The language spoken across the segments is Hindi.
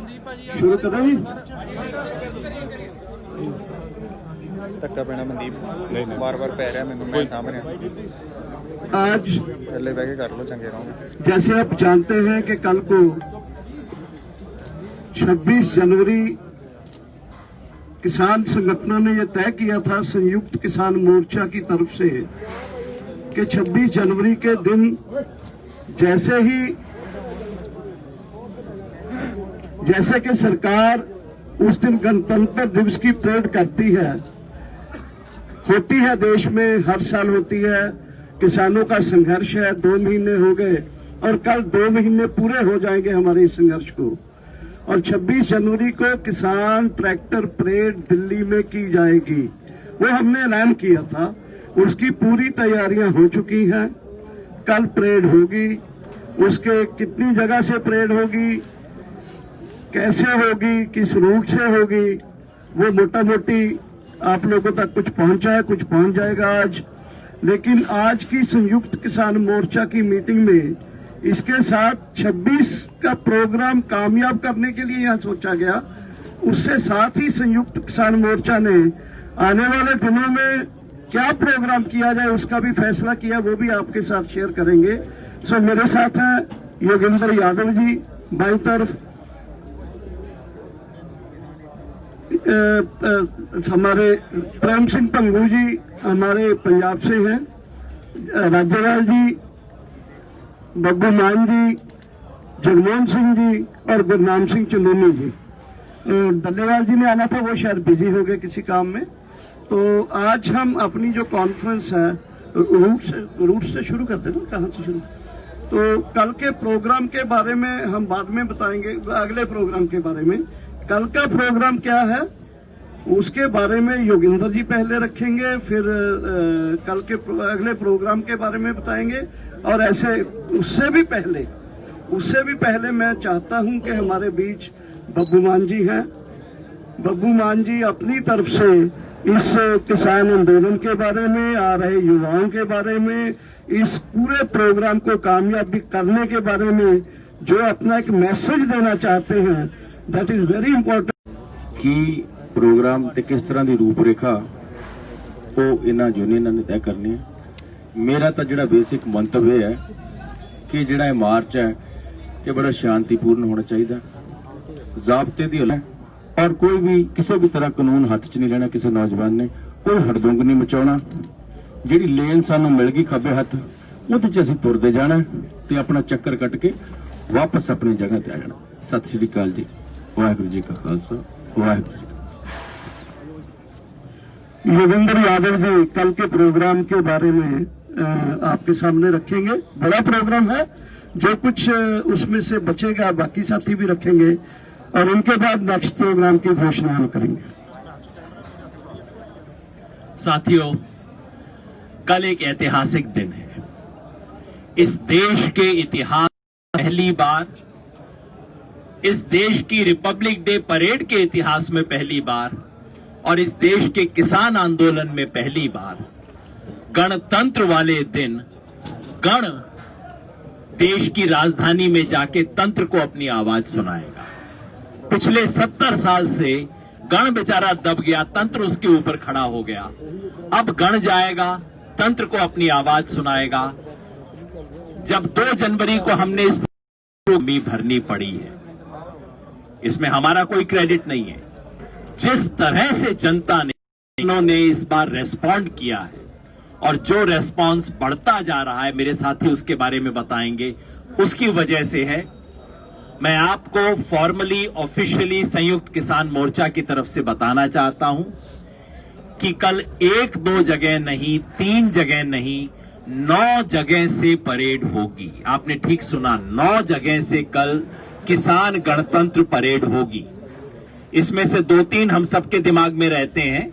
शुरू करो जी। धक्का पैना मनदीप बार बार पै रहा मैनू, मैं सामने आज थल्ले बह के कर लो, चंगे रहोगे। जैसे आप जानते हैं कि कल को 26 जनवरी किसान संगठनों ने यह तय किया था संयुक्त किसान मोर्चा की तरफ से कि 26 जनवरी के दिन जैसे कि सरकार उस दिन गणतंत्र दिवस की परेड करती है, होती है देश में, हर साल होती है। किसानों का संघर्ष है, 2 महीने हो गए और कल 2 महीने पूरे हो जाएंगे हमारे इस संघर्ष को। और 26 जनवरी को किसान ट्रैक्टर परेड दिल्ली में की जाएगी, वो हमने ऐलान किया था। उसकी पूरी तैयारियां हो चुकी हैं। कल परेड होगी, उसके कितनी जगह से परेड होगी, कैसे होगी, किस रूट से होगी, वो मोटा मोटी आप लोगों तक कुछ पहुंचा है, कुछ पहुंच जाएगा आज। लेकिन आज की संयुक्त किसान मोर्चा की मीटिंग में इसके साथ 26 का प्रोग्राम कामयाब करने के लिए यहां सोचा गया। उससे साथ ही संयुक्त किसान मोर्चा ने आने वाले दिनों में क्या प्रोग्राम किया जाए उसका भी फैसला किया, वो भी आपके साथ शेयर करेंगे। सो मेरे साथ हैं योगेंद्र यादव जी, बाईं तरफ हमारे प्रेम सिंह पंगू जी हमारे पंजाब से हैं, राज्यपाल जी, बब्बू मान जी, जगमोहन सिंह जी और गुरनाम सिंह चंदोनी जी। डल्लेवाल जी ने आना था, वो शायद बिजी हो गए किसी काम में। तो आज हम अपनी जो कॉन्फ्रेंस है रूट से शुरू करते हैं, कहाँ से शुरू? तो कल के प्रोग्राम के बारे में हम बाद में बताएंगे, अगले प्रोग्राम के बारे में। कल का प्रोग्राम क्या है उसके बारे में योगेंद्र जी पहले रखेंगे, फिर कल के अगले प्रोग्राम के बारे में बताएंगे। और ऐसे उससे भी पहले मैं चाहता हूं कि हमारे बीच बब्बू मान जी हैं। बब्बू मान जी अपनी तरफ से इस किसान आंदोलन के बारे में, आ रहे युवाओं के बारे में, इस पूरे प्रोग्राम को कामयाब करने के बारे में जो अपना एक मैसेज देना चाहते हैं, दैट इज वेरी इंपॉर्टेंट। कि प्रोग्राम ते किस तरह की रूपरेखा वो इन्हां यूनियनां ने तय करनी है। मेरा तो जिहड़ा बेसिक मंतव्य है कि जिहड़ा मार्च है कि बड़ा शांतिपूर्ण होना चाहिए, ज़ाब्ते दी और कोई भी किसी भी तरह कानून हाथ च नहीं लेना। किसी नौजवान ने कोई हड़दुंग नहीं मचाउणा। जिहड़ी लेन सानू मिल गई खब्बे हत्थ, उहदे च असीं तुरदे जाना ते अपना चक्कर कट के वापस अपनी जगह ते आ जाना। सत श्री अकाल जी, वाहिगुरू जी का खालसा, वाहिगुरू जी। योगेंद्र यादव जी कल के प्रोग्राम के बारे में आपके सामने रखेंगे। बड़ा प्रोग्राम है, जो कुछ उसमें से बचेगा बाकी साथी भी रखेंगे और उनके बाद नेक्स्ट प्रोग्राम की घोषणा हम करेंगे। साथियों, कल एक ऐतिहासिक दिन है। इस देश के इतिहास पहली बार, इस देश की रिपब्लिक डे परेड के इतिहास में पहली बार और इस देश के किसान आंदोलन में पहली बार गणतंत्र वाले दिन गण देश की राजधानी में जाके तंत्र को अपनी आवाज सुनाएगा। पिछले 70 साल से गण बेचारा दब गया, तंत्र उसके ऊपर खड़ा हो गया। अब गण जाएगा, तंत्र को अपनी आवाज सुनाएगा। जब 2 जनवरी को हमने इस भूमि भरनी पड़ी है, इसमें हमारा कोई क्रेडिट नहीं है। जिस तरह से जनता ने इन्होंने इस बार रेस्पॉन्ड किया है और जो रेस्पॉन्स बढ़ता जा रहा है, मेरे साथी उसके बारे में बताएंगे, उसकी वजह से है। मैं आपको फॉर्मली ऑफिशियली संयुक्त किसान मोर्चा की तरफ से बताना चाहता हूं कि कल 1-2 जगह नहीं, 3 जगह नहीं, 9 जगह से परेड होगी। आपने ठीक सुना, 9 जगह से कल किसान गणतंत्र परेड होगी। इसमें से 2-3 हम सबके दिमाग में रहते हैं,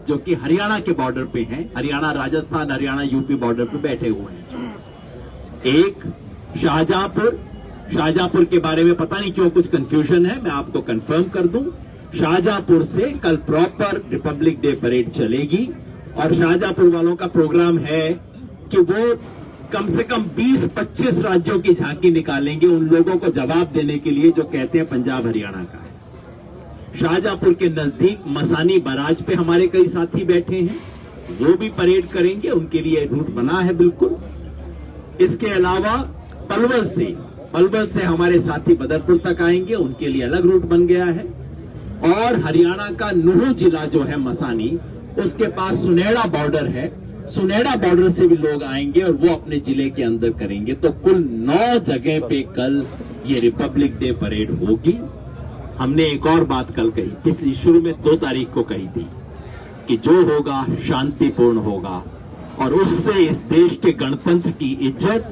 जो कि हरियाणा के बॉर्डर पे हैं। हरियाणा, राजस्थान, हरियाणा, यूपी बॉर्डर पे बैठे हुए हैं। एक शाहजहांपुर के बारे में पता नहीं क्यों कुछ कंफ्यूजन है, मैं आपको कंफर्म कर दूं। शाहजहांपुर से कल प्रॉपर रिपब्लिक डे परेड चलेगी और शाहजहांपुर वालों का प्रोग्राम है कि वो कम से कम 20-25 राज्यों की झांकी निकालेंगे उन लोगों को जवाब देने के लिए जो कहते हैं पंजाब हरियाणा का है। शाहजहांपुर के नजदीक मसानी बराज पे हमारे कई साथी बैठे हैं, वो भी परेड करेंगे, उनके लिए रूट बना है बिल्कुल। इसके अलावा पलवल से हमारे साथी बदरपुर तक आएंगे, उनके लिए अलग रूट बन गया है। और हरियाणा का नूंह जिला जो है मसानी, उसके पास सुनेड़ा बॉर्डर है, सुनेड़ा बॉर्डर से भी लोग आएंगे और वो अपने जिले के अंदर करेंगे। तो कुल 9 जगह पे कल ये रिपब्लिक डे परेड होगी। हमने एक और बात कल कही, पिछली शुरू में 2 तारीख को कही थी कि जो होगा शांतिपूर्ण होगा और उससे इस देश के गणतंत्र की इज्जत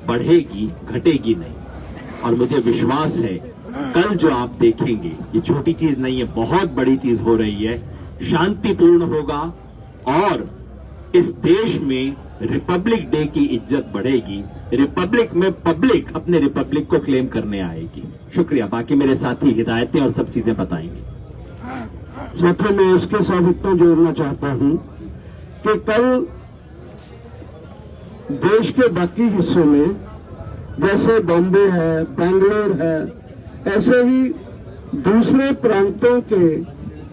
बढ़ेगी, घटेगी नहीं। और मुझे विश्वास है कल जो आप देखेंगे ये छोटी चीज नहीं है, बहुत बड़ी चीज हो रही है, शांतिपूर्ण होगा और इस देश में रिपब्लिक डे की इज्जत बढ़ेगी। रिपब्लिक में पब्लिक अपने रिपब्लिक को क्लेम करने आएगी। शुक्रिया। बाकी मेरे साथी हिदायतें और सब चीजें बताएंगे। साथियों, मैं इसके साथ इतना जोड़ना चाहता हूं कि कल देश के बाकी हिस्सों में जैसे बॉम्बे है, बेंगलोर है, ऐसे ही दूसरे प्रांतों के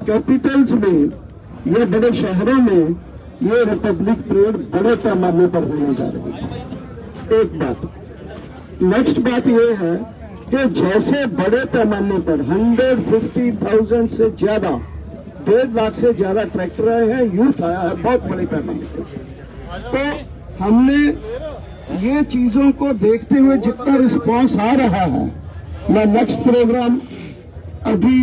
कैपिटल्स में या बड़े शहरों में ये रिपब्लिक परेड बड़े पैमाने पर होने जा रही है। एक बात। नेक्स्ट बात ये है कि जैसे बड़े पैमाने पर 150,000 से ज्यादा, 1.5 लाख से ज्यादा ट्रैक्टर आए हैं, यूथ आया है बहुत बड़े पैमाने पर, तो हमने ये चीजों को देखते हुए जितना रिस्पांस आ रहा है, मैं नेक्स्ट प्रोग्राम अभी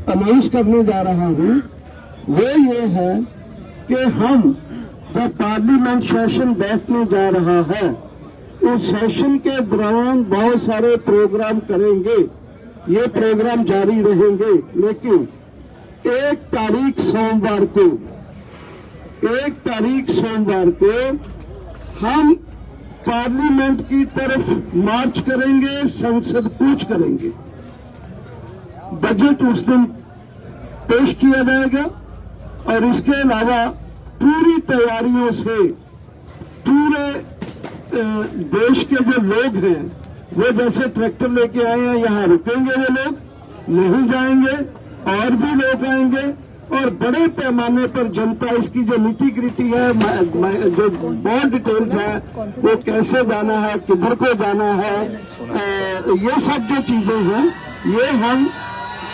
अनाउंस करने जा रहा हूं, वो ये है कि हम जब पार्लियामेंट सेशन बैठने जा रहा है, उस सेशन के दौरान बहुत सारे प्रोग्राम करेंगे, ये प्रोग्राम जारी रहेंगे। लेकिन 1 तारीख सोमवार को हम पार्लियामेंट की तरफ मार्च करेंगे, संसद कूच करेंगे। बजट उस दिन पेश किया जाएगा और इसके अलावा पूरी तैयारियों से पूरे देश के जो लोग हैं वो जैसे ट्रैक्टर लेके आए हैं, यहाँ रुकेंगे, वो लोग नहीं जाएंगे, और भी लोग आएंगे और बड़े पैमाने पर जनता इसकी जो निटी ग्रिटी है, जो बहुत डिटेल्स है, वो कैसे जाना है, किधर को जाना है, ये सब जो चीजें हैं ये हम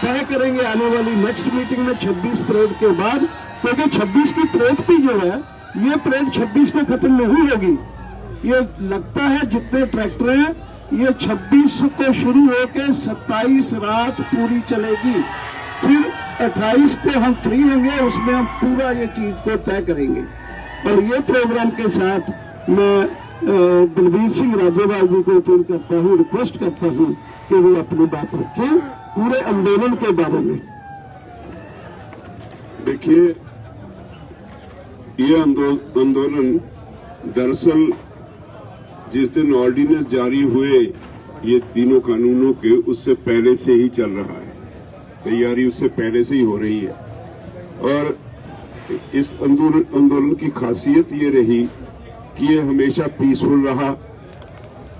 तय करेंगे आने वाली नेक्स्ट मीटिंग में 26 परेड के बाद। क्योंकि 26 की परेड भी जो है, ये परेड 26 को खत्म नहीं होगी। ये लगता है जितने ट्रैक्टर हैं ये 26 को शुरू होकर 27 रात पूरी चलेगी, फिर 28 को हम फ्री होंगे, उसमें हम पूरा ये चीज को तय करेंगे। और ये प्रोग्राम के साथ मैं बलबीर सिंह राजेवाल जी को अपील करता हूँ, रिक्वेस्ट करता हूँ कि वो अपनी बात रखें पूरे आंदोलन के बारे में। देखिए, ये आंदोलन दरअसल जिस दिन ऑर्डिनेंस जारी हुए ये तीनों कानूनों के, उससे पहले से ही चल रहा है, तैयारी उससे पहले से ही हो रही है। और इस आंदोलन की खासियत ये रही कि ये हमेशा पीसफुल रहा,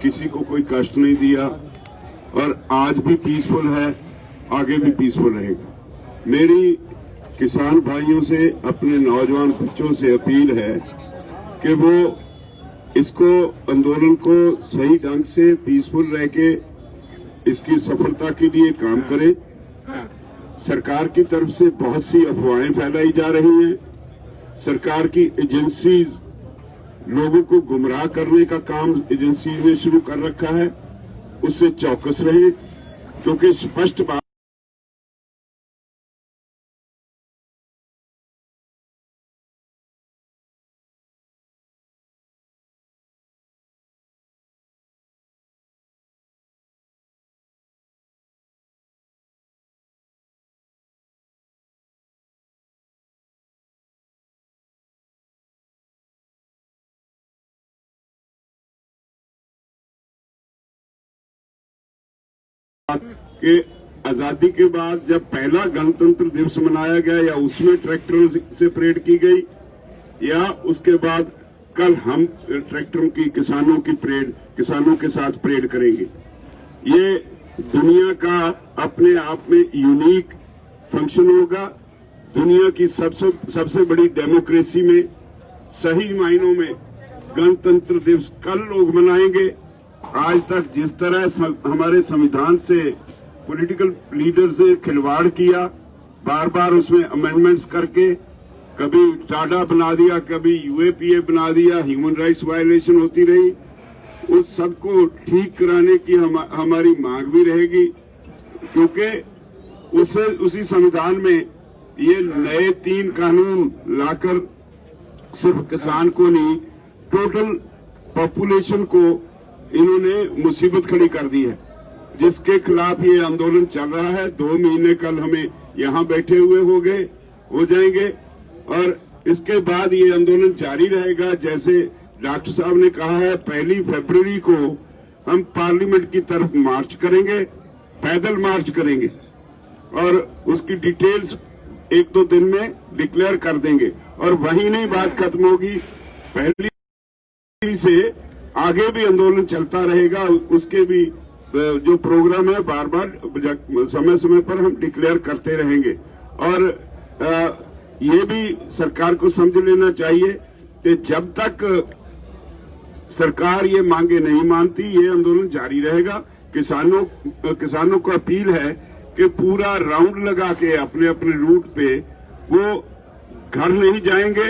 किसी को कोई कष्ट नहीं दिया और आज भी पीसफुल है, आगे भी पीसफुल रहेगा। मेरी किसान भाइयों से, अपने नौजवान बच्चों से अपील है कि वो इसको आंदोलन को सही ढंग से पीसफुल रह के इसकी सफलता के लिए काम करें। सरकार की तरफ से बहुत सी अफवाहें फैलाई जा रही हैं, सरकार की एजेंसीज लोगों को गुमराह करने का काम एजेंसी ने शुरू कर रखा है, उससे चौकस रहे क्योंकि स्पष्ट बात कि आजादी के बाद जब पहला गणतंत्र दिवस मनाया गया या उसमें ट्रैक्टरों से परेड की गई या उसके बाद कल हम ट्रैक्टरों की किसानों की परेड, किसानों के साथ परेड करेंगे। ये दुनिया का अपने आप में यूनिक फंक्शन होगा। दुनिया की सबसे बड़ी डेमोक्रेसी में सही मायनों में गणतंत्र दिवस कल लोग मनाएंगे। आज तक जिस तरह हमारे संविधान से पॉलिटिकल लीडर्स ने खिलवाड़ किया, बार बार उसमें अमेंडमेंट्स करके कभी टाडा बना दिया, कभी यूएपीए बना दिया, ह्यूमन राइट्स वायलेशन होती रही, उस सबको ठीक कराने की हमारी मांग भी रहेगी। क्योंकि उसी संविधान में ये नए 3 कानून लाकर सिर्फ किसान को नहीं, टोटल पॉपुलेशन को इन्होंने मुसीबत खड़ी कर दी है, जिसके खिलाफ ये आंदोलन चल रहा है। 2 महीने कल हमें यहाँ बैठे हुए हो जाएंगे और इसके बाद ये आंदोलन जारी रहेगा। जैसे डॉक्टर साहब ने कहा है, 1 फरवरी को हम पार्लियामेंट की तरफ मार्च करेंगे, पैदल मार्च करेंगे और उसकी डिटेल्स 1-2 दिन में डिक्लेयर कर देंगे और वहीं नहीं बात खत्म होगी। पहली से आगे भी आंदोलन चलता रहेगा, उसके भी जो प्रोग्राम है बार बार समय समय पर हम डिक्लेयर करते रहेंगे। और ये भी सरकार को समझ लेना चाहिए कि जब तक सरकार ये मांगे नहीं मानती, ये आंदोलन जारी रहेगा। किसानों को अपील है कि पूरा राउंड लगा के अपने अपने रूट पे वो घर नहीं जाएंगे।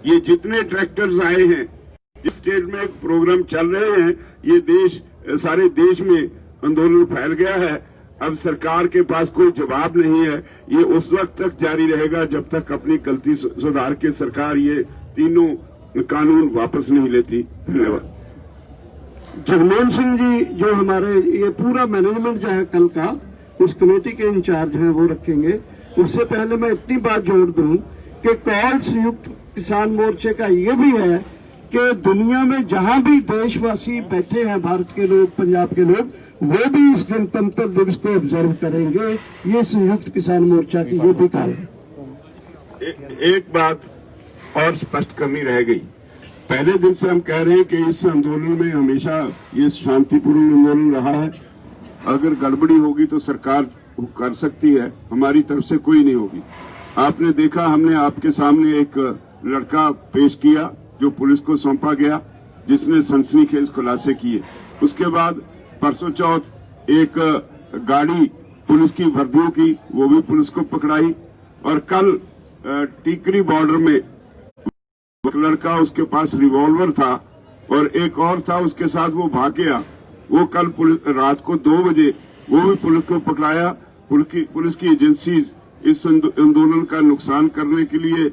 ये जितने ट्रैक्टर्स आए हैं, इस स्टेट में प्रोग्राम चल रहे हैं, ये सारे देश में आंदोलन फैल गया है। अब सरकार के पास कोई जवाब नहीं है। ये उस वक्त तक जारी रहेगा जब तक अपनी गलती सुधार के सरकार ये 3 कानून वापस नहीं लेती। धन्यवाद। जगमोहन सिंह जी जो हमारे ये पूरा मैनेजमेंट जो है कल का, उस कमेटी के इंचार्ज हैं, वो रखेंगे। उससे पहले मैं इतनी बात जोड़ दूं कि कॉल संयुक्त किसान मोर्चे का ये भी है कि दुनिया में जहां भी देशवासी बैठे हैं, भारत के लोग, पंजाब के लोग, वो भी इस गणतंत्र दिवस को ऑब्जर्व करेंगे। ये संयुक्त किसान मोर्चा की ये भी कार्य है। एक बात और स्पष्ट करनी रह गई। पहले दिन से हम कह रहे हैं कि इस आंदोलन में हमेशा ये शांतिपूर्ण आंदोलन रहा है। अगर गड़बड़ी होगी तो सरकार कर सकती है, हमारी तरफ से कोई नहीं होगी। आपने देखा, हमने आपके सामने एक लड़का पेश किया जो पुलिस को सौंपा गया, जिसने सनसनीखेज खुलासे किए। उसके बाद परसों चौथ एक गाड़ी पुलिस की वर्दियों की, वो भी पुलिस को पकड़ाई। और कल टीकरी बॉर्डर में एक लड़का, उसके पास रिवॉल्वर था और एक और था उसके साथ, वो भाग गया। वो कल रात को 2 बजे वो भी पुलिस को पकड़ाया। पुलिस की एजेंसीज इस आंदोलन का नुकसान करने के लिए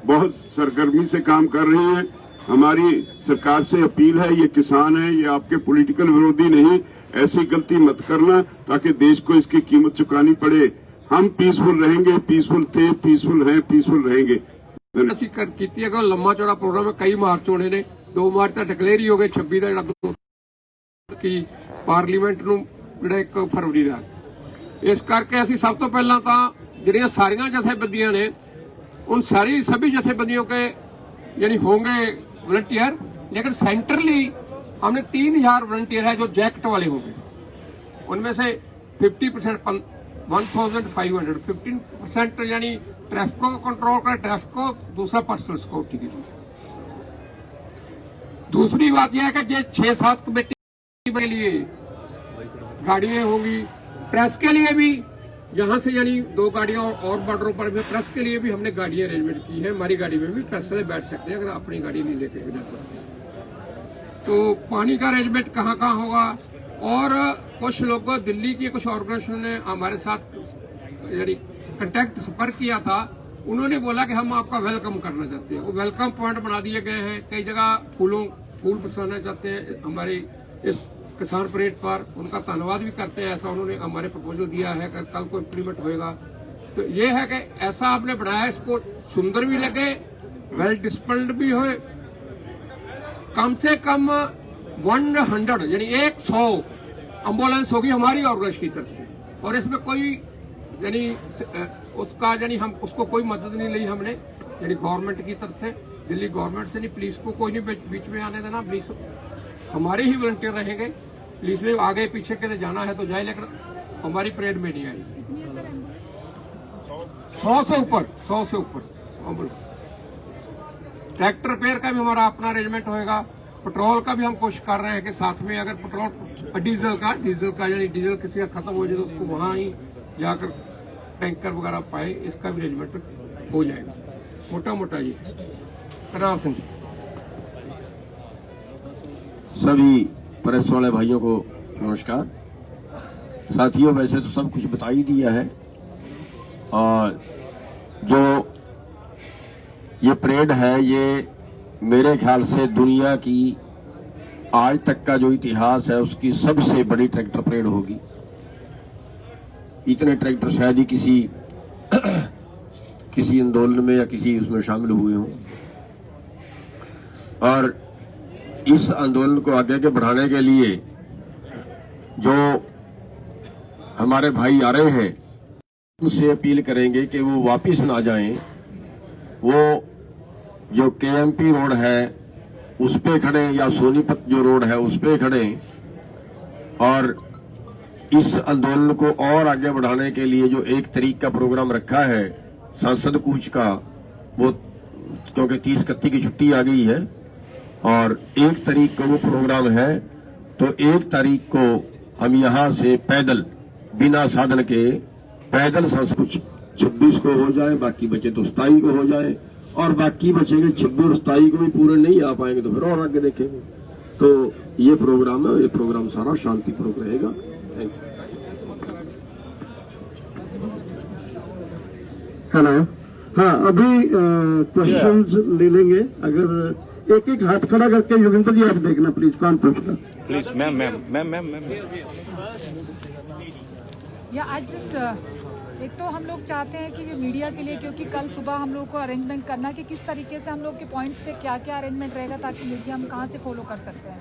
बहुत सरगर्मी से काम कर रही हैं। हमारी सरकार से अपील है, ये किसान है, ये आपके पॉलिटिकल विरोधी नहीं, ऐसी गलती मत करना ताकि देश को इसकी कीमत चुकानी पड़े। हम पीसफुल रहेंगे, पीसफुल थे, पीसफुल हैं, पीसफुल रहेंगे। ਅਸੀਂ ਕੀਤੀ ਹੈਗਾ ਲੰਮਾ ਚੌੜਾ ਪ੍ਰੋਗਰਾਮ ਹੈ। ਕਈ ਮਾਰਚ ਹੋਣੇ ਨੇ, 2 ਮਾਰਚ ਤਾਂ ਡਿਕਲੇਅਰ ਹੀ ਹੋ ਗਏ, 26 ਦਾ ਜਿਹੜਾ ਕਿ ਪਾਰਲੀਮੈਂਟ ਨੂੰ ਜਿਹੜਾ 1 ਫਰਵਰੀ ਦਾ। ਇਸ ਕਰਕੇ ਅਸੀਂ ਸਭ ਤੋਂ ਪਹਿਲਾਂ ਤਾਂ ਜਿਹੜੀਆਂ ਸਾਰੀਆਂ ਜਥੇਬੰਦੀਆਂ ਨੇ, उन सभी जथेबंदियों के यानी होंगे वॉलंटियर, लेकिन सेंट्रली हमने 3000 वॉलंटियर है जो जैक्ट वाले होंगे। उनमें से 50% 1500 15% यानी ट्रैफिक को कंट्रोल कर, ट्रैफिक को, दूसरा पर्सनल सिक्योरिटी के लिए। दूसरी बात यह है कि ये 6-7 कमेटी के लिए गाड़ियां होंगी, प्रेस के लिए भी यहाँ से यानी 2 गाड़ियां और बॉर्डरों पर भी प्रेस के लिए भी हमने गाड़ियां अरेंजमेंट की है। हमारी गाड़ी में भी प्रेस वाले बैठ सकते हैं, अगर अपनी गाड़ी नहीं लेकर जा सकते। तो पानी का अरेंजमेंट कहाँ कहाँ होगा। और कुछ लोग दिल्ली की कुछ ऑर्गेनाइजेशन ने हमारे साथ यानी कंटेक्ट संपर्क किया था, उन्होंने बोला कि हम आपका वेलकम करना चाहते हैं। वो वेलकम पॉइंट बना दिए गए हैं, कई जगह फूल बरसाना चाहते हैं हमारी इस किसान परेड पर। उनका धन्यवाद भी करते हैं, ऐसा उन्होंने हमारे प्रपोजल दिया है कि कल को इम्प्लीमेंट होएगा। तो ये है कि ऐसा आपने बनाया, इसको सुंदर भी लगे, वेल डिसिप्लिन्ड भी हो। कम से कम 100 यानी 100 एम्बुलेंस होगी हमारी ऑर्गेनाइजेशन की तरफ से, और इसमें कोई यानी उसका यानी हम उसको कोई मदद नहीं ली हमने यानी गवर्नमेंट की तरफ से। दिल्ली गवर्नमेंट से नहीं, पुलिस को कोई नहीं बीच में आने देना। पुलिस हमारे ही वॉलंटियर रहेंगे, पुलिस ने आगे पीछे के जाना है तो जाए, लेकिन हमारी परेड में नहीं आई। 100 से ऊपर एम्बुलेंस। ट्रैक्टर रिपेयर का भी हमारा अपना अरेंजमेंट होएगा। पेट्रोल का भी हम कोशिश कर रहे हैं कि साथ में अगर पेट्रोल डीजल का यानी डीजल किसी का खत्म हो जाए तो उसको वहां ही जाकर टैंकर वगैरह पाए, इसका भी अरेंजमेंट हो जाएगा। मोटा मोटा ये करनाल सिंह। सभी प्रेस वाले भाइयों को नमस्कार। साथियों, वैसे तो सब कुछ बता ही दिया है, और जो ये परेड है ये मेरे ख्याल से दुनिया की आज तक का जो इतिहास है उसकी सबसे बड़ी ट्रैक्टर परेड होगी। इतने ट्रैक्टर शायद ही किसी आंदोलन में या किसी उसमें शामिल हुए हों, और इस आंदोलन को आगे के बढ़ाने के लिए जो हमारे भाई आ रहे हैं उनसे अपील करेंगे कि वो वापस ना जाएं। वो जो केएमपी रोड है उस पे खड़े या सोनीपत जो रोड है उस पे खड़े, और इस आंदोलन को और आगे बढ़ाने के लिए जो 1 तारीख का प्रोग्राम रखा है संसद कूच का, वो क्योंकि 30-31 की छुट्टी आ गई है और 1 तारीख को वो प्रोग्राम है, तो 1 तारीख को हम यहाँ से पैदल बिना साधन के पैदल संसद कुछ 26 को हो जाए, बाकी बचे तो 27 को हो जाए, और बाकी बचेंगे 26 और 27 को भी पूरे नहीं आ पाएंगे तो फिर और आगे देखेंगे। तो ये प्रोग्राम है, ये प्रोग्राम सारा शांतिपूर्वक रहेगा। Thank you. हेलो, हाँ, अभी क्वेश्चंस ले लेंगे। अगर एक हाथ खड़ा करके योगेंद्र जी आप देखना प्लीज, कौन पूछ रहा प्लीज। मैम या आज एक तो हम लोग चाहते हैं कि जो मीडिया के लिए, क्योंकि कल सुबह हम लोग को अरेंजमेंट करना कि किस तरीके से हम लोग के पॉइंट्स पे क्या क्या अरेंजमेंट रहेगा ताकि मीडिया हम कहाँ से फॉलो कर सकते हैं।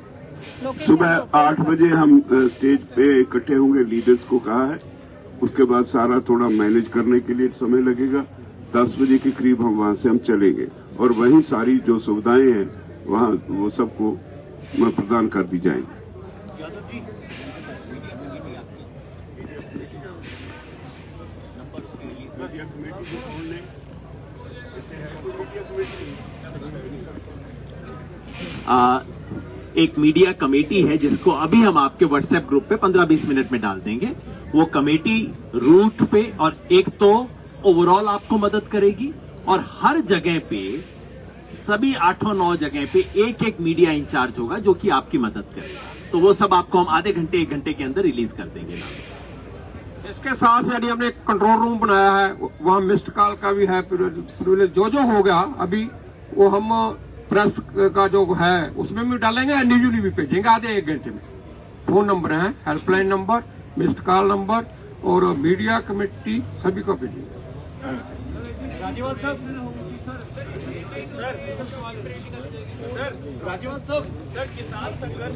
सुबह 8 बजे हम स्टेज पे इकट्ठे होंगे, लीडर्स को कहा है। उसके बाद सारा थोड़ा मैनेज करने के लिए समय लगेगा। 10 बजे के करीब हम वहां से चलेंगे और वहीं सारी जो सुविधाएं हैं वहां वो सबको प्रदान कर दी जाएंगी। एक मीडिया कमेटी है जिसको अभी हम आपके व्हाट्सएप ग्रुप पे 15-20 मिनट में डाल देंगे। वो कमेटी रूट पे और एक तो ओवरऑल आपको मदद करेगी, और हर जगह पे सभी 8-9 जगह पे एक मीडिया इंचार्ज होगा जो कि आपकी मदद करेगा। तो वो सब आपको हम आधे घंटे 1 घंटे के अंदर रिलीज कर देंगे ना। इसके साथ यानी हमने एक कंट्रोल रूम बनाया है, वहाँ मिस्ड कॉल का भी है। जो हो गया अभी वो हम प्रेस का जो है उसमें भी डालेंगे, इंडिविजुअली भी भेजेंगे आधे 1 घंटे में। फोन नंबर है, helpline number, missed call number, और मीडिया कमेटी सभी को भेजेंगे। राजीवाल साहब, सर किसान संघर्ष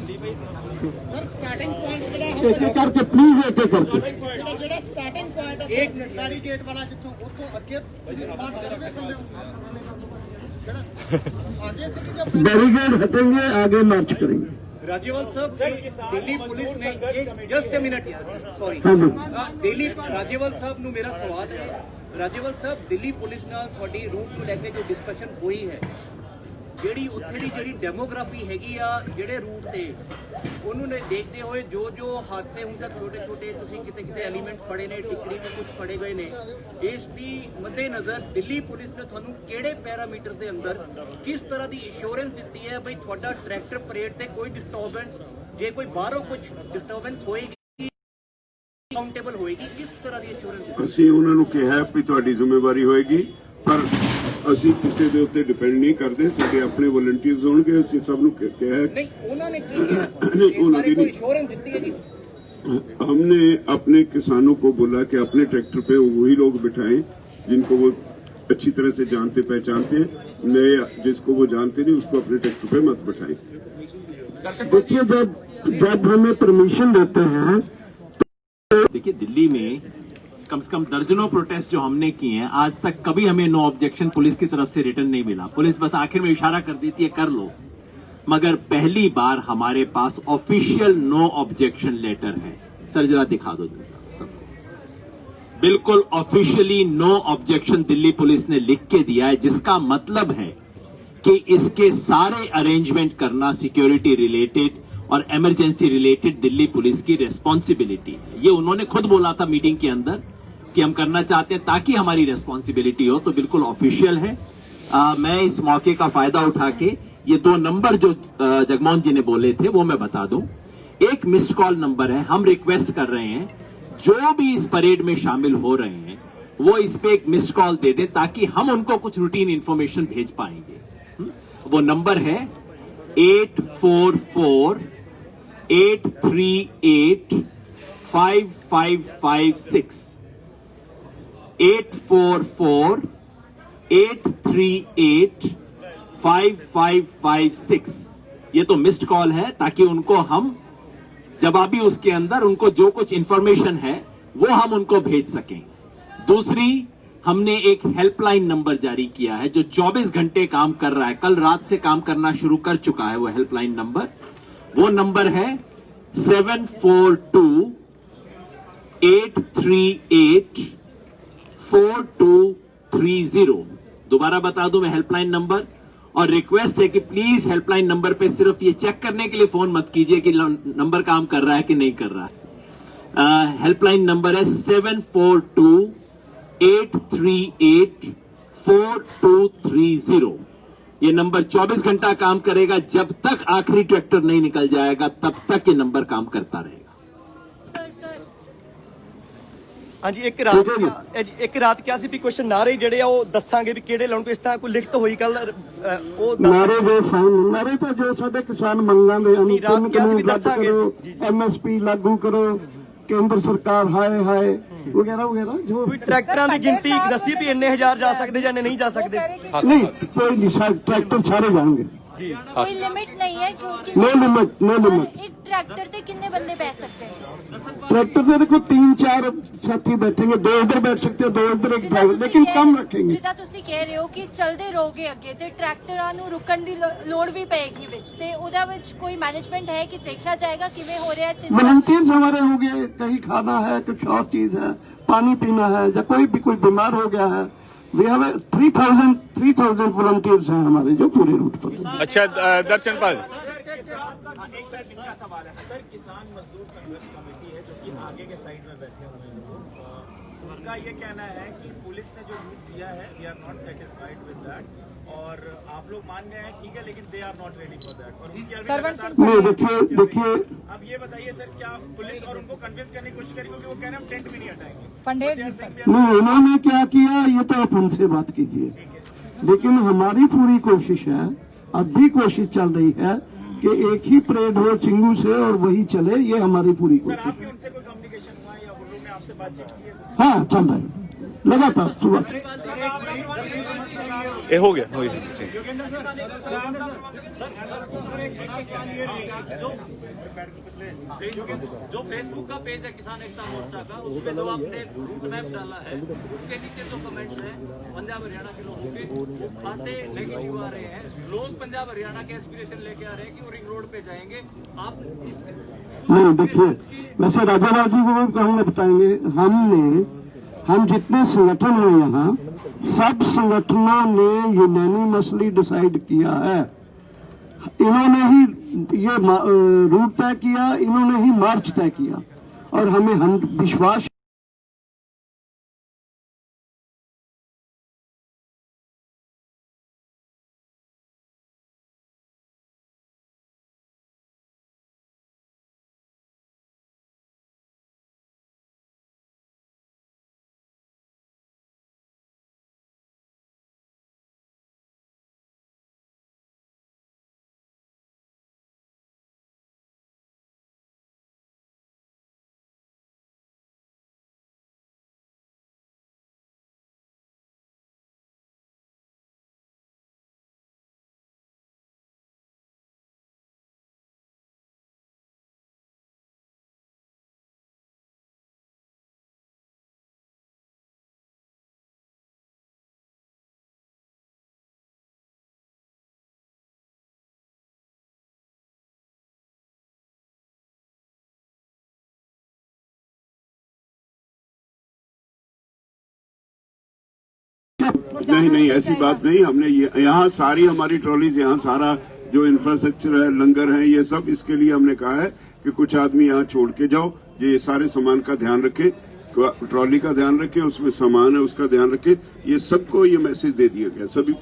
सर स्टार्टिंग पॉइंट करके प्लीज एक करके ਜਿਹੜਾ ਸਟਾਰਟਿੰਗ ਪੁਆਇੰਟ ਹੈ 1 ਮਿੰਟ ਬੈਰੀਕੇਡ ਵਾਲਾ ਜਿੱਥੋਂ ਉੱਥੋਂ ਅੱਗੇ ਮਾਰਚ ਕਰਵੇ ਥੱਲੇ ਜਿਹੜਾ आगे से बैरिकेड हटेंगे, आगे मार्च करेंगे। राजीवाल साहब, दिल्ली पुलिस ने जस्ट ए मिनट यार, सॉरी, दिल्ली राजीवाल साहब ਨੂੰ ਮੇਰਾ ਸਵਾਲ ਹੈ। ਰਾਜੇਵਾਲ ਸਾਹਿਬ, ਦਿੱਲੀ ਪੁਲਿਸ ਨਾਲ ਤੁਹਾਡੀ ਰੂਟ ਨੂੰ ਲੈ ਕੇ ਜੋ ਡਿਸਕਸ਼ਨ ਹੋਈ ਹੈ, ਜਿਹੜੀ ਉੱਥੇ ਦੀ ਜਿਹੜੀ ਡੈਮੋਗ੍ਰਾਫੀ ਹੈਗੀ ਆ ਜਿਹੜੇ ਰੂਟ ਤੇ, ਉਹਨੂੰ ਨੇ ਦੇਖਦੇ ਹੋਏ ਜੋ ਹਾਦਸੇ ਹੁਣ ਤੱਕ ਛੋਟੇ ਤੁਸੀਂ ਕਿਤੇ ਐਲੀਮੈਂਟ ਫੜੇ ਨੇ, ਟਿਕਰੀ ਤੇ ਕੁਝ ਫੜੇ ਗਏ ਨੇ, ਇਸ ਦੀ ਮੱਦੇਨਜ਼ਰ ਦਿੱਲੀ ਪੁਲਿਸ ਨੇ ਤੁਹਾਨੂੰ ਕਿਹੜੇ ਪੈਰਾਮੀਟਰ ਦੇ ਅੰਦਰ ਕਿਸ ਤਰ੍ਹਾਂ ਦੀ ਇੰਸ਼ੋਰੈਂਸ ਦਿੱਤੀ ਹੈ ਬਈ ਤੁਹਾਡਾ ਟਰੈਕਟਰ ਪਰੇਡ ਤੇ ਕੋਈ ਡਿਸਟਰਬੈਂਸ, ਜੇ ਕੋਈ ਬਾਹਰੋਂ ਕੁਝ ਡਿਸਟਰਬੈਂਸ ਹੋਏਗੀ ਅਕਾਊਂਟੇਬਲ ਹੋਏਗੀ, ਕਿਸ ਤਰ੍ਹਾਂ ਦੀ ਇੰਸ਼ੋਰੈਂਸ? ਅਸੀਂ ਉਹਨਾਂ ਨੂੰ ਕਿਹਾ ਵੀ ਤੁਹਾਡੀ ਜ਼ਿੰਮੇਵਾਰੀ ਹੋਏਗੀ, ਪਰ ਅਸੀਂ ਕਿਸੇ ਦੇ ਉੱਤੇ ਡਿਪੈਂਡ ਨਹੀਂ ਕਰਦੇ। ਸਾਡੇ ਆਪਣੇ ਵਲੰਟੀਅਰਸ ਹੋਣਗੇ, ਅਸੀਂ ਸਭ ਨੂੰ ਕਿਹਾ ਹੈ। ਨਹੀਂ, ਉਹਨਾਂ ਨੇ ਕੀ ਕਿਹਾ? ਉਹਨਾਂ ਦੀ ਇੰਸ਼ੋਰੈंस ਦਿੱਤੀ है जी। हमने अपने किसानों को बोला कि अपने ट्रैक्टर पे वही लोग बिठाएं जिनको वो अच्छी तरह से जानते पहचानते हैं, नए जिसको वो जानते नहीं उसको अपने ट्रैक्टर पे मत बिठाएं। देखिए, जब हमें परमिशन देते हैं, देखिए, दिल्ली में कम से कम दर्जनों प्रोटेस्ट जो हमने किए हैं, आज तक कभी हमें नो ऑब्जेक्शन पुलिस की तरफ से रिटर्न नहीं मिला। पुलिस बस आखिर में इशारा कर देती है कर लो, मगर पहली बार हमारे पास ऑफिशियल नो ऑब्जेक्शन लेटर है। सर जरा दिखा दो सबको। बिल्कुल officially no objection Delhi police ने लिख के दिया है, जिसका मतलब है कि इसके सारे अरेंजमेंट करना सिक्योरिटी रिलेटेड और इमरजेंसी रिलेटेड दिल्ली पुलिस की रेस्पॉन्सिबिलिटी है। ये उन्होंने खुद बोला था मीटिंग के अंदर कि हम करना चाहते हैं ताकि हमारी रेस्पॉन्सिबिलिटी हो, तो बिल्कुल ऑफिशियल है। मैं इस मौके का फायदा उठा के ये 2 नंबर जो जगमोहन जी ने बोले थे वो मैं बता दूं। एक मिस्ड कॉल नंबर है, हम रिक्वेस्ट कर रहे हैं जो भी इस परेड में शामिल हो रहे हैं वो इस पे एक मिस्ड कॉल दे दें ताकि हम उनको कुछ रूटीन इंफॉर्मेशन भेज पाएंगे। वो नंबर है 844-838-5556, 844-838-5556। ये तो मिस्ड कॉल है ताकि उनको हम जवाबी उसके अंदर उनको जो कुछ इंफॉर्मेशन है वो हम उनको भेज सकें। दूसरी, हमने एक हेल्पलाइन नंबर जारी किया है जो 24 घंटे काम कर रहा है, कल रात से काम करना शुरू कर चुका है वो हेल्पलाइन नंबर। वो नंबर है 742-838-4230। दोबारा बता दूं मैं हेल्पलाइन नंबर, और रिक्वेस्ट है कि प्लीज हेल्पलाइन नंबर पे सिर्फ ये चेक करने के लिए फोन मत कीजिए कि नंबर काम कर रहा है कि नहीं कर रहा है। हेल्पलाइन नंबर है 742-838-4230। ये नंबर 24 घंटा काम करेगा, जब तक आखिरी ट्रैक्टर नहीं निकल जाएगा तब तक ये नंबर काम करता रहेगा। हाँ जी, एक रात क्या सी भी क्वेश्चन नारे ਜਿਹੜੇ ਆ ਉਹ ਦੱਸਾਂਗੇ ਵੀ ਕਿਹੜੇ ਲਾਉਣ, ਕੋਈ ਇਸ ਤਰ੍ਹਾਂ ਕੋਈ ਲਿਖਤ ਹੋਈ ਕੱਲ ਉਹ ਨਾਰੇ ਦੇ ਫਾਈਨ ਨਾਰੇ ਤਾਂ ਜੋ ਸਾਡੇ ਕਿਸਾਨ ਮੰਗਾਂ ਦੇ ਨਹੀਂ, ਰਾਤ ਕਿਹਾ ਸੀ ਵੀ ਰੱਦ ਦੱਸਾਂਗੇ ਕਰੋ, ਜੀ। MSP ਲਾਗੂ ਕਰੋ, ਕੇਂਦਰ ਸਰਕਾਰ ਹਾਏ ਹਾਏ ਵਗੈਰਾ ਵਗੈਰਾ ਜੋ ਕੋਈ ਟਰੈਕਟਰਾਂ ਦੀ ਗਿਣਤੀ ਦੱਸੀ ਵੀ ਇੰਨੇ ਹਜ਼ਾਰ ਜਾ ਸਕਦੇ ਜਾਂ ਇੰਨੇ ਨਹੀਂ ਜਾ ਸਕਦੇ। नहीं कोई नहीं, ट्रैक्टर सारे जाएंगे, कोई लिमिट नहीं है क्योंकि नो लिमिट नो लिमिट। एक ट्रैक्टर पे कितने बंदे बैठ सकते हैं? ट्रैक्टर से देखो 3-4 साथी बैठेंगे, 2 इधर बैठ सकते हैं, 2 इधर, एक ड्राइवर, लेकिन कम रखेंगे। ਜਿੱਦਾਂ ਤੁਸੀਂ ਕਹਿ ਰਹੇ ਹੋ ਕਿ ਚਲਦੇ ਰਹੋਗੇ ਅੱਗੇ ਤੇ ਟਰੈਕਟਰਾਂ ਨੂੰ ਰੁਕਣ ਦੀ ਲੋੜ ਵੀ ਪਏਗੀ ਵਿੱਚ, ਤੇ ਉਹਦਾ ਵਿੱਚ ਕੋਈ ਮੈਨੇਜमेंट है कि देखा जाएगा किਵੇਂ हो रहा है? वॉलंटियर्स हमारे हो गए, कहीं खाना है, कुछ और चीज है, पानी पीना है, या कोई भी कोई बीमार हो गया है, वी हैव 3000 वॉलंटियर्स हैं हमारे जो पूरे रूट पर। अच्छा दर्शन पाल, एक सर इनका सवाल है सर, किसान मजदूर संघर्ष कमेटी है जो कि आगे के साइड में बैठे हुए हैं लोग, उनका ये कहना है कि पुलिस ने जो रूट दिया है we are not satisfied with that, और आप लोग मान गए हैं ठीक है, लेकिन they are not ready for that. और उसके नहीं, देखिए अब ये बताइए सर, क्या पुलिस और उनको कन्विंस करने की कोशिश करेगी, क्योंकि वो कह रहे हैं हम टेंट भी नहीं हटाएंगे? पंडित जी नहीं, उन्होंने क्या किया ये तो आप उनसे बात कीजिए, लेकिन हमारी पूरी कोशिश है, अब भी कोशिश चल रही है कि एक ही परेड हो सिंगू से और वही चले, ये हमारी पूरी सर कोशिश आपके उनसे कोई कम्युनिकेशन हुआ या वो लोग ने आपसे बातचीत की है? हाँ चल रहा है लगातार सुबह से। ये हो गया जो फेसबुक का पेज है किसान एकता मोर्चा का, उसमें जो आपने रूट मैप डाला है उसके नीचे जो कमेंट्स हैं पंजाब हरियाणा के लोगों के, वो खासे नेगेटिव आ रहे हैं। लोग पंजाब हरियाणा के एस्पिरेशन लेके आ रहे हैं कि वो रिंग रोड पे जाएंगे। आप इस नहीं, देखिए वैसे राजा जी को कहूँगा बताएंगे, हम जितने संगठन हैं यहाँ, सब संगठनों ने यूनानिमसली डिसाइड किया है, इन्होंने ही ये रूट तय किया, इन्होंने ही मार्च तय किया, और हमें विश्वास नहीं ऐसी बात नहीं। हमने यहाँ सारी हमारी ट्रॉलीज, यहाँ सारा जो इंफ्रास्ट्रक्चर है, लंगर है, ये सब इसके लिए हमने कहा है कि कुछ आदमी यहाँ छोड़ के जाओ, ये सारे सामान का ध्यान रखें, ट्रॉली का ध्यान रखें, उसमें सामान है उसका ध्यान रखें। ये सबको ये मैसेज दे दिया गया सभी